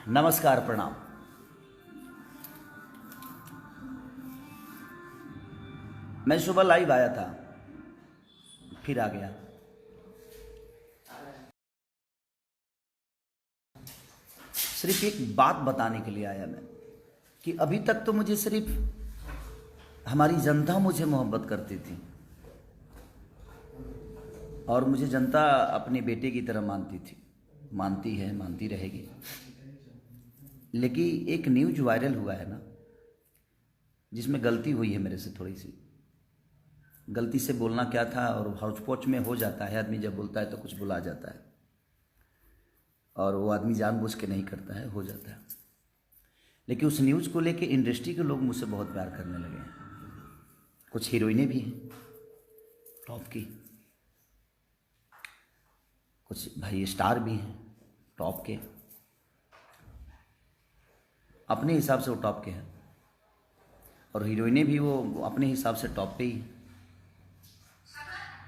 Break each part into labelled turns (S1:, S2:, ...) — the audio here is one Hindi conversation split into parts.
S1: नमस्कार, प्रणाम। मैं सुबह लाइव आया था, फिर आ गया। सिर्फ एक बात बताने के लिए आया मैं कि अभी तक तो मुझे सिर्फ हमारी जनता मुझे मोहब्बत करती थी और मुझे जनता अपने बेटे की तरह मानती थी, मानती है, मानती रहेगी। लेकिन एक न्यूज वायरल हुआ है ना, जिसमें गलती हुई है मेरे से, थोड़ी सी गलती से बोलना क्या था, और हौच पौच में हो जाता है। आदमी जब बोलता है तो कुछ बुला जाता है, और वो आदमी जानबूझ के नहीं करता है, हो जाता है। लेकिन उस न्यूज़ को लेके इंडस्ट्री के लोग मुझसे बहुत प्यार करने लगे हैं। कुछ हीरोइनें भी हैं टॉप की, कुछ भाई स्टार भी हैं टॉप के, अपने हिसाब से वो टॉप के हैं, और हीरोइनें भी वो अपने हिसाब से टॉप पे ही हैं।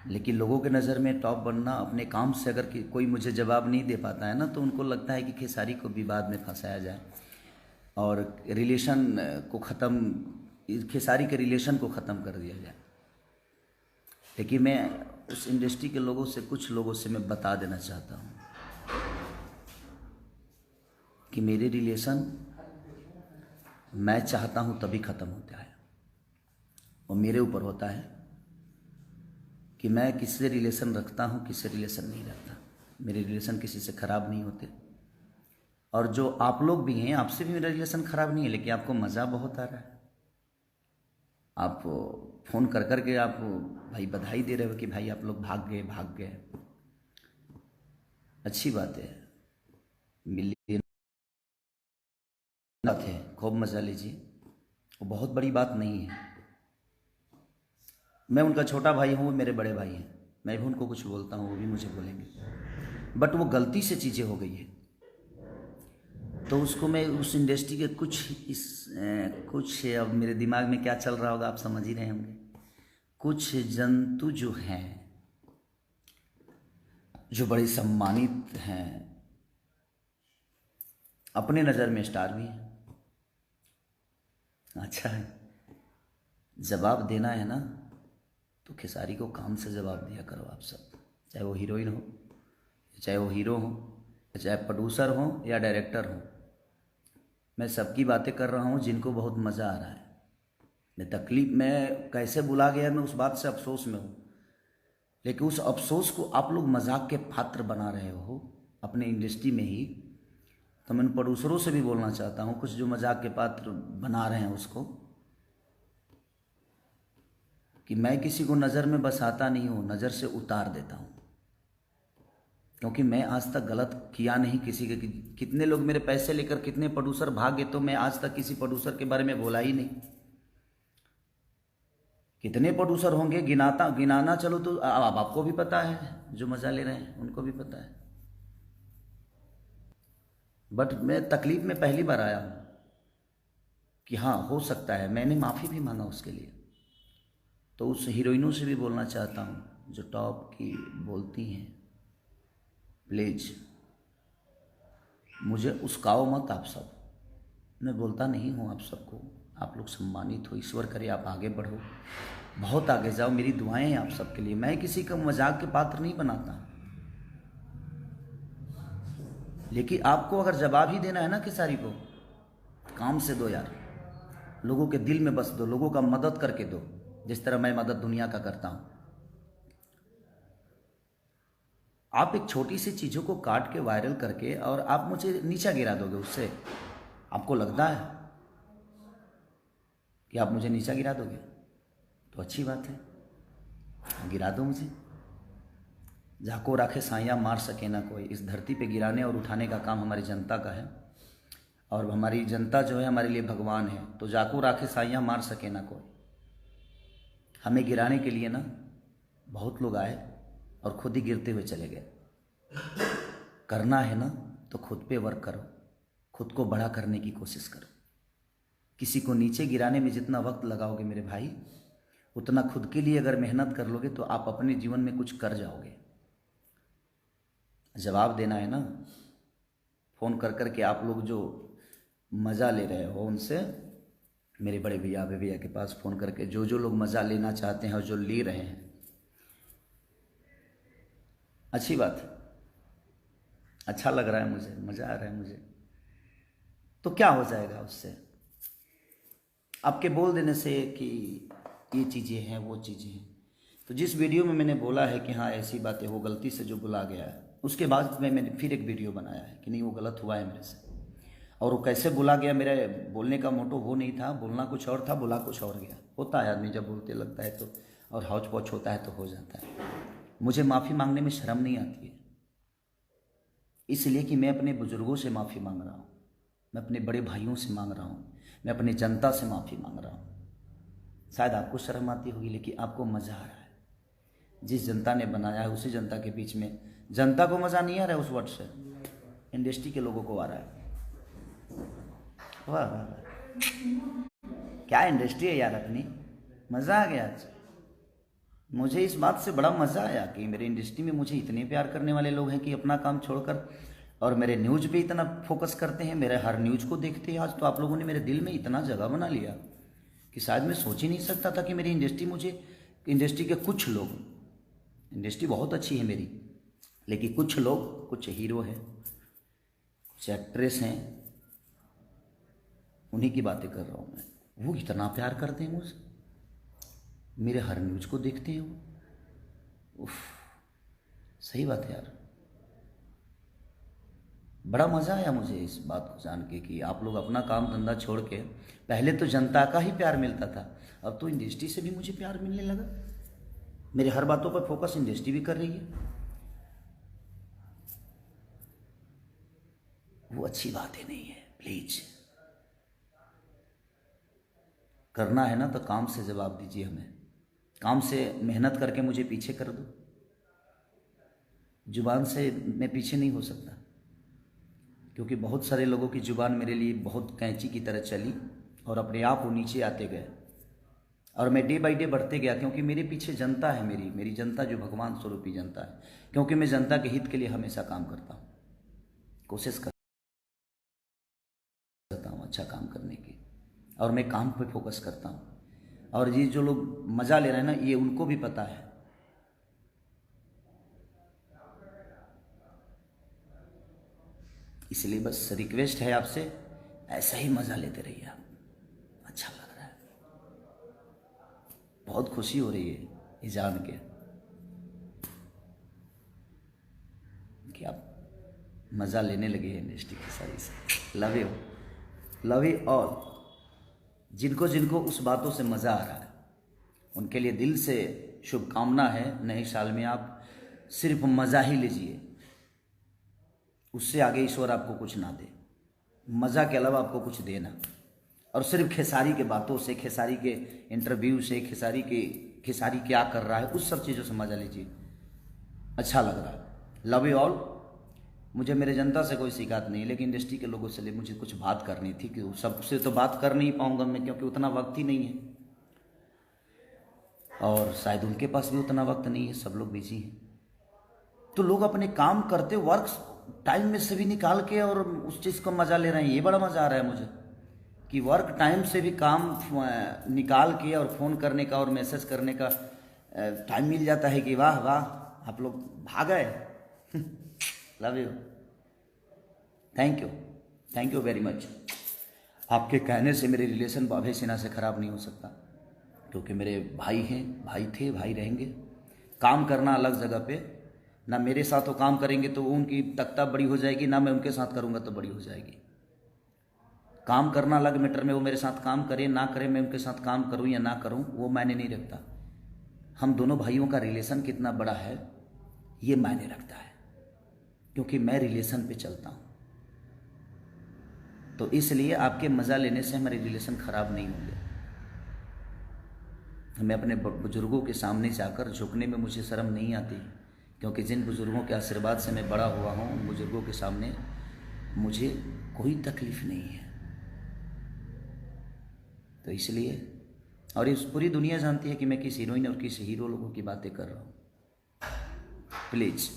S1: लेकिन लोगों के नज़र में टॉप बनना, अपने काम से अगर कोई मुझे जवाब नहीं दे पाता है ना, तो उनको लगता है कि खेसारी को विवाद में फंसाया जाए और रिलेशन को ख़त्म, खेसारी के रिलेशन को ख़त्म कर दिया जाए। लेकिन मैं उस इंडस्ट्री के लोगों से, कुछ लोगों से मैं बता देना चाहता हूँ कि मेरे रिलेशन मैं चाहता हूँ तभी ख़त्म होता है, और मेरे ऊपर होता है कि मैं किससे रिलेशन रखता हूँ, किससे रिलेशन नहीं रखता। मेरे रिलेशन किसी से ख़राब नहीं होते, और जो आप लोग भी हैं, आपसे भी मेरा रिलेशन ख़राब नहीं है, लेकिन आपको मज़ा बहुत आ रहा है। आप फ़ोन कर कर के आप भाई बधाई दे रहे हो कि भाई आप लोग भाग गए। अच्छी बात है, मिलियन बात है, खूब मज़ा लीजिए, वो बहुत बड़ी बात नहीं है। मैं उनका छोटा भाई हूँ, वो मेरे बड़े भाई हैं, मैं भी उनको कुछ बोलता हूँ, वो भी मुझे बोलेंगे। बट वो गलती से चीज़ें हो गई है, तो उसको मैं उस इंडस्ट्री के कुछ अब मेरे दिमाग में क्या चल रहा होगा आप समझ ही रहे होंगे। कुछ जंतु जो हैं, जो बड़े सम्मानित हैं, अपने नज़र में स्टार भी हैं, अच्छा है, जवाब देना है ना तो खेसारी को काम से जवाब दिया करो आप सब, चाहे वो हीरोइन हो, चाहे वो हीरो हो, चाहे प्रोड्यूसर हो या डायरेक्टर हो। मैं सबकी बातें कर रहा हूँ जिनको बहुत मज़ा आ रहा है। मैं तकलीफ में कैसे बुला गया, मैं उस बात से अफसोस में हूँ, लेकिन उस अफसोस को आप लोग मजाक के पात्र बना रहे हो अपने इंडस्ट्री में ही। तो मैं प्रोड्यूसरों से भी बोलना चाहता हूँ, कुछ जो मजाक के पात्र बना रहे हैं उसको, कि मैं किसी को नज़र में बसाता नहीं हूँ, नज़र से उतार देता हूँ, क्योंकि मैं आज तक गलत किया नहीं किसी के। कितने लोग मेरे पैसे लेकर, कितने प्रोड्यूसर भागे, तो मैं आज तक किसी प्रोड्यूसर के बारे में बोला ही नहीं। कितने प्रोड्यूसर होंगे, गिनाना चलो तो अब आपको भी पता है, जो मज़ा ले रहे हैं उनको भी पता है। बट मैं तकलीफ में पहली बार आया हूँ कि हाँ हो सकता है, मैंने माफ़ी भी मांगा उसके लिए। तो उस हीरोइनों से भी बोलना चाहता हूँ जो टॉप की बोलती हैं, प्लीज मुझे उस्काओ मत आप सब। मैं बोलता नहीं हूँ आप सबको, आप लोग सम्मानित हो, ईश्वर करे आप आगे बढ़ो, बहुत आगे जाओ, मेरी दुआएं हैं आप सबके लिए। मैं किसी का मजाक के पात्र नहीं बनाता, लेकिन आपको अगर जवाब ही देना है ना खेसारी को, काम से दो यार, लोगों के दिल में बस दो, लोगों का मदद करके दो, जिस तरह मैं मदद दुनिया का करता हूँ। आप एक छोटी सी चीज़ों को काट के वायरल करके और आप मुझे नीचा गिरा दोगे, उससे आपको लगता है कि आप मुझे नीचा गिरा दोगे, तो अच्छी बात है, गिरा दो मुझे। जाको राखे साइयाँ मार सके ना कोई, इस धरती पे गिराने और उठाने का काम हमारी जनता का है, और हमारी जनता जो है हमारे लिए भगवान है। तो जाको राखे साइयाँ मार सके ना कोई, हमें गिराने के लिए ना बहुत लोग आए और खुद ही गिरते हुए चले गए। करना है ना तो खुद पे वर्क करो, खुद को बड़ा करने की कोशिश करो। किसी को नीचे गिराने में जितना वक्त लगाओगे मेरे भाई, उतना खुद के लिए अगर मेहनत कर लोगे तो आप अपने जीवन में कुछ कर जाओगे। जवाब देना है ना, फ़ोन कर कर के आप लोग जो मज़ा ले रहे हो उनसे, मेरे बड़े भैया भैया के पास फ़ोन करके जो जो लोग मज़ा लेना चाहते हैं और जो ले रहे हैं, अच्छी बात है, अच्छा लग रहा है मुझे, मज़ा आ रहा है मुझे। तो क्या हो जाएगा उससे? आपके बोल देने से कि ये चीज़ें हैं वो चीज़ें हैं। तो जिस वीडियो में मैंने बोला है कि हाँ ऐसी बातें, वो गलती से जो बुला गया है, उसके बाद मैंने फिर एक वीडियो बनाया है कि नहीं वो गलत हुआ है मेरे से, और वो कैसे बुला गया, मेरे बोलने का मोटो वो नहीं था, बोलना कुछ और था, बुला कुछ और गया। होता है, आदमी जब बोलते लगता है तो, और हौच पौच होता है तो हो जाता है। मुझे माफ़ी मांगने में शर्म नहीं आती है, इसलिए कि मैं अपने बुज़ुर्गों से माफ़ी मांग रहा हूँ, मैं अपने बड़े भाइयों से मांग रहा हूँ, मैं अपनी जनता से माफ़ी मांग रहा हूँ। शायद आपको शर्म आती होगी, लेकिन आपको मज़ा आ रहा है। जिस जनता ने बनाया है उसी जनता के बीच में, जनता को मज़ा नहीं आ रहा है उस वर्ड से, इंडस्ट्री के लोगों को आ रहा है। वाह वाह वाह, क्या इंडस्ट्री है यार अपनी, मज़ा आ गया आज। मुझे इस बात से बड़ा मज़ा आया कि मेरे इंडस्ट्री में मुझे इतने प्यार करने वाले लोग हैं कि अपना काम छोड़कर और मेरे न्यूज़ पे इतना फोकस करते हैं, मेरे हर न्यूज़ को देखते हैं। आज तो आप लोगों ने मेरे दिल में इतना जगह बना लिया कि शायद मैं सोच ही नहीं सकता था कि मेरी इंडस्ट्री, मुझे इंडस्ट्री के कुछ लोग, इंडस्ट्री बहुत अच्छी है मेरी, लेकिन कुछ लोग, कुछ हीरो हैं, कुछ एक्ट्रेस हैं, उन्हीं की बातें कर रहा हूँ मैं, वो इतना प्यार करते हैं मुझसे, मेरे हर न्यूज़ को देखते हैं वो। उफ, सही बात है यार, बड़ा मज़ा आया मुझे इस बात को जान के कि आप लोग अपना काम धंधा छोड़ के, पहले तो जनता का ही प्यार मिलता था, अब तो इंडस्ट्री से भी मुझे प्यार मिलने लगा। मेरे हर बातों पर फोकस इंडस्ट्री भी कर रही है, वो अच्छी बातें नहीं है। प्लीज करना है ना तो काम से जवाब दीजिए हमें, काम से मेहनत करके मुझे पीछे कर दो। जुबान से मैं पीछे नहीं हो सकता, क्योंकि बहुत सारे लोगों की जुबान मेरे लिए बहुत कैंची की तरह चली और अपने आप वो नीचे आते गए, और मैं डे बाई डे बढ़ते गया, क्योंकि मेरे पीछे जनता है, मेरी जनता जो भगवान स्वरूपी जनता है। क्योंकि मैं जनता के हित के लिए हमेशा काम करता हूँ, कोशिश करता हूँ अच्छा काम करने की, और मैं काम पे फोकस करता हूँ। और ये जो लोग मज़ा ले रहे हैं ना, ये उनको भी पता है। इसलिए बस रिक्वेस्ट है आपसे, ऐसा ही मज़ा लेते रहिए आप, अच्छा लग रहा है, बहुत खुशी हो रही है ये जान के कि आप मज़ा लेने लगे हैं इंडस्ट्री की सारी से। Love you, love you all. जिनको जिनको उस बातों से मज़ा आ रहा है उनके लिए दिल से शुभकामना है, नए साल में आप सिर्फ मज़ा ही लीजिए, उससे आगे ईश्वर आपको कुछ ना दे, मज़ा के अलावा आपको कुछ देना। और सिर्फ खेसारी के बातों से, खेसारी के इंटरव्यू से, खेसारी क्या कर रहा है, उस सब चीज़ों से मज़ा लीजिए, अच्छा लग रहा है। Love you all. मुझे मेरे जनता से कोई शिकायत नहीं, लेकिन इंडस्ट्री के लोगों से मुझे कुछ बात करनी थी कि सबसे तो बात कर नहीं पाऊंगा मैं, क्योंकि उतना वक्त ही नहीं है, और शायद उनके पास भी उतना वक्त नहीं है, सब लोग बिजी हैं। तो लोग अपने काम करते वर्क टाइम में से भी निकाल के और उस चीज़ को मज़ा ले रहे हैं। ये बड़ा मज़ा आ रहा है मुझे कि वर्क टाइम से भी काम निकाल के और फ़ोन करने का और मैसेज करने का टाइम मिल जाता है कि वाह वाह आप लोग भाग गए। Love you, thank you very much. आपके कहने से मेरे रिलेशन बाबे सिन्हा से ख़राब नहीं हो सकता, क्योंकि मेरे भाई हैं, भाई थे, भाई रहेंगे। काम करना अलग जगह पे, ना मेरे साथ वो काम करेंगे तो उनकी तख्ता बड़ी हो जाएगी, ना मैं उनके साथ करूँगा तो बड़ी हो जाएगी। काम करना अलग मैटर में, वो मेरे साथ काम करे ना करे, मैं उनके साथ काम करूँ या ना करूँ वो मायने नहीं रखता। हम दोनों भाइयों का रिलेशन कितना बड़ा है ये मायने रखता है, क्योंकि मैं रिलेशन पे चलता हूँ। तो इसलिए आपके मज़ा लेने से हमारे रिलेशन ख़राब नहीं होंगे। मैं अपने बुज़ुर्गों के सामने जाकर झुकने में मुझे शर्म नहीं आती, क्योंकि जिन बुज़ुर्गों के आशीर्वाद से मैं बड़ा हुआ हूँ, उन बुज़ुर्गों के सामने मुझे कोई तकलीफ़ नहीं है। तो इसलिए, और इस पूरी दुनिया जानती है कि मैं किस हीरोइन और किस हीरो लोगों की बातें कर रहा हूँ। प्लीज़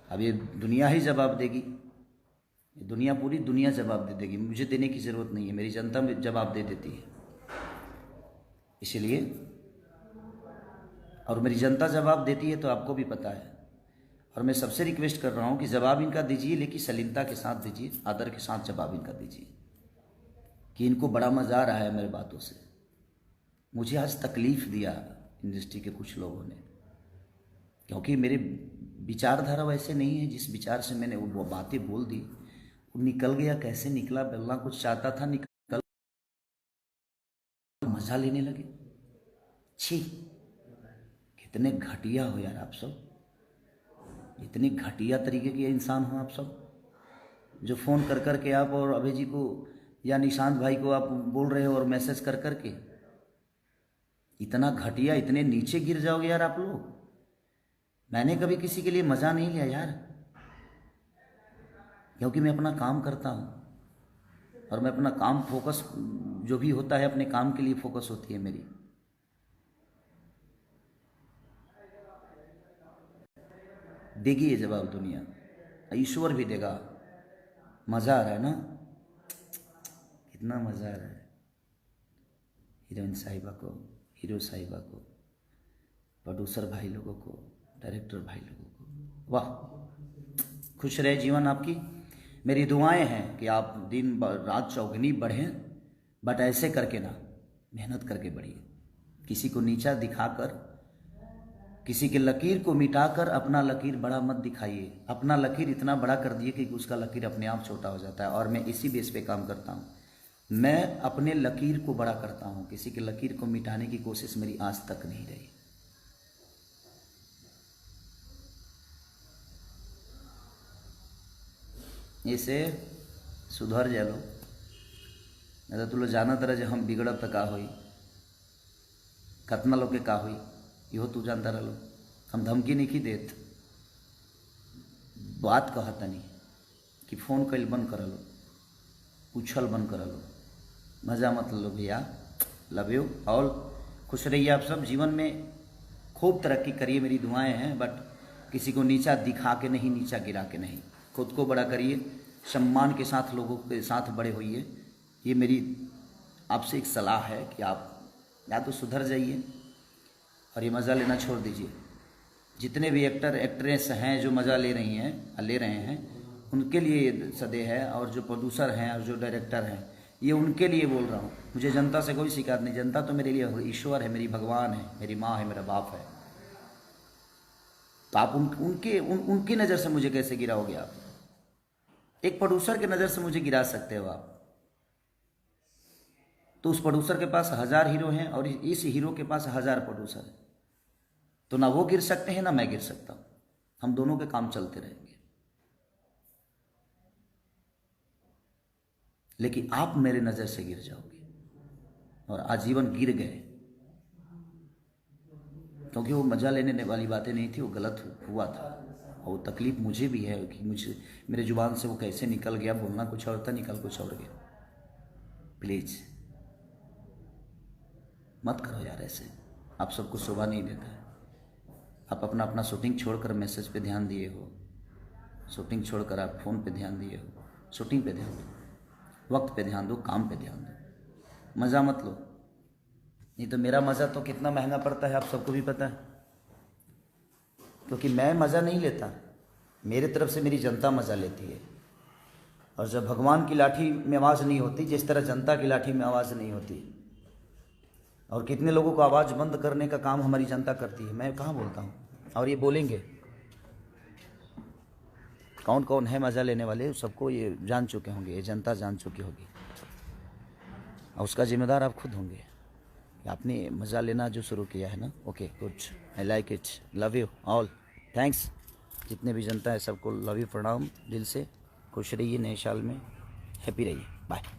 S1: अब ये दुनिया ही जवाब देगी ये दुनिया, पूरी दुनिया जवाब दे देगी, मुझे देने की ज़रूरत नहीं है, मेरी जनता में जवाब दे देती है। इसलिए, और मेरी जनता जवाब देती है तो आपको भी पता है। और मैं सबसे रिक्वेस्ट कर रहा हूँ कि जवाब इनका दीजिए, लेकिन सलीमता के साथ दीजिए, आदर के साथ जवाब इनका दीजिए, कि इनको बड़ा मज़ा आ रहा है मेरे बातों से। मुझे आज तकलीफ़ दिया इंडस्ट्री के कुछ लोगों ने, क्योंकि मेरे विचारधारा वैसे नहीं है। जिस विचार से मैंने वो बातें बोल दी, वो निकल गया, कैसे निकला, बल्ला कुछ चाहता था निकल, मज़ा लेने लगे। छी, कितने घटिया हो यार आप सब, इतने घटिया तरीके के इंसान हो आप सब, जो फ़ोन कर कर के आप और अभय जी को या निशांत भाई को आप बोल रहे हो और मैसेज कर कर के, इतना घटिया, इतने नीचे गिर जाओगे यार आप लोग। मैंने कभी किसी के लिए मज़ा नहीं लिया यार, क्योंकि मैं अपना काम करता हूँ और मैं अपना काम फोकस, जो भी होता है अपने काम के लिए फोकस होती है मेरी। देगी ये जवाब दुनिया, ईश्वर भी देगा। मज़ा आ रहा है ना, कितना मज़ा आ रहा है। हीरोइन साहिबा को, हीरो साहिबा को, प्रोड्यूसर भाई लोगों को, डायरेक्टर भाई लोगों को, वाह, खुश रहे जीवन आपकी। मेरी दुआएं हैं कि आप दिन रात चौगुनी बढ़ें, बट ऐसे करके ना, मेहनत करके बढ़िए। किसी को नीचा दिखाकर, किसी के लकीर को मिटाकर अपना लकीर बड़ा मत दिखाइए। अपना लकीर इतना बड़ा कर दिए कि उसका लकीर अपने आप छोटा हो जाता है। और मैं इसी बेस पे काम करता हूँ, मैं अपने लकीर को बड़ा करता हूँ, किसी के लकीर को मिटाने की कोशिश मेरी आज तक नहीं रही। इसे सुधर जा लो, नहीं तो तुम लोग जाना तरह जो हम बिगड़ब तो का हुई, कतना लोग के का हुई, इहो तू जानता रहो। हम धमकी नहीं की देत, बात कहता नहीं कि फ़ोन कल बंद कर लो, पूछल बंद कर लो, मज़ा मत लो भैया। लव यू ऑल, खुश रहिए आप सब, जीवन में खूब तरक्की करिए, मेरी दुआएं हैं। बट किसी को नीचा दिखा के नहीं, नीचा गिरा के नहीं, खुद को बड़ा करिए, सम्मान के साथ लोगों के साथ बड़े होइए। ये मेरी आपसे एक सलाह है कि आप या तो सुधर जाइए और ये मज़ा लेना छोड़ दीजिए। जितने भी एक्टर एक्ट्रेस हैं जो मज़ा ले रही हैं, ले रहे हैं, उनके लिए ये सदे है। और जो प्रोड्यूसर हैं और जो डायरेक्टर हैं, ये उनके लिए बोल रहा हूँ। मुझे जनता से कोई शिकायत नहीं, जनता तो मेरे लिए ईश्वर है, मेरी भगवान है, मेरी माँ है, मेरा बाप है। तो आप उनकी नज़र से मुझे कैसे गिराओगे आप? एक प्रोड्यूसर की नज़र से मुझे गिरा सकते हो आप? तो उस प्रोड्यूसर के पास 1000 हीरो हैं और इस हीरो के पास 1000 प्रोड्यूसर हैं, तो ना वो गिर सकते हैं ना मैं गिर सकता हूं। हम दोनों के काम चलते रहेंगे। लेकिन आप मेरे नज़र से गिर जाओगे और आजीवन गिर गए, क्योंकि वो मजा लेने वाली बातें नहीं थी, वो गलत हुआ था। और वो तकलीफ मुझे भी है कि मुझे, मेरे जुबान से वो कैसे निकल गया, बोलना कुछ और था, निकल कुछ और गया। प्लीज़ मत करो यार ऐसे, आप सबको शोभा नहीं देता है। आप अपना अपना शूटिंग छोड़कर मैसेज पे ध्यान दिए हो, शूटिंग छोड़कर आप फ़ोन पे ध्यान दिए हो। शूटिंग पे ध्यान दो, वक्त पे ध्यान दो, काम पे ध्यान दो, मज़ा मत लो। नहीं तो मेरा मज़ा तो कितना महंगा पड़ता है आप सबको भी पता है, क्योंकि मैं मज़ा नहीं लेता, मेरे तरफ से मेरी जनता मज़ा लेती है। और जब भगवान की लाठी में आवाज़ नहीं होती, जिस तरह जनता की लाठी में आवाज़ नहीं होती, और कितने लोगों को आवाज़ बंद करने का काम हमारी जनता करती है, मैं कहाँ बोलता हूँ। और ये बोलेंगे कौन कौन है मज़ा लेने वाले, सबको ये जान चुके होंगे, ये जनता जान चुकी होगी, और उसका जिम्मेदार आप खुद होंगे कि आपने मज़ा लेना जो शुरू किया है ना। Okay good, I like it, love you all, thanks. जितने भी जनता है सबको लव यू, प्रणाम दिल से। खुश रहिए, नए साल में हैप्पी रहिए, बाय।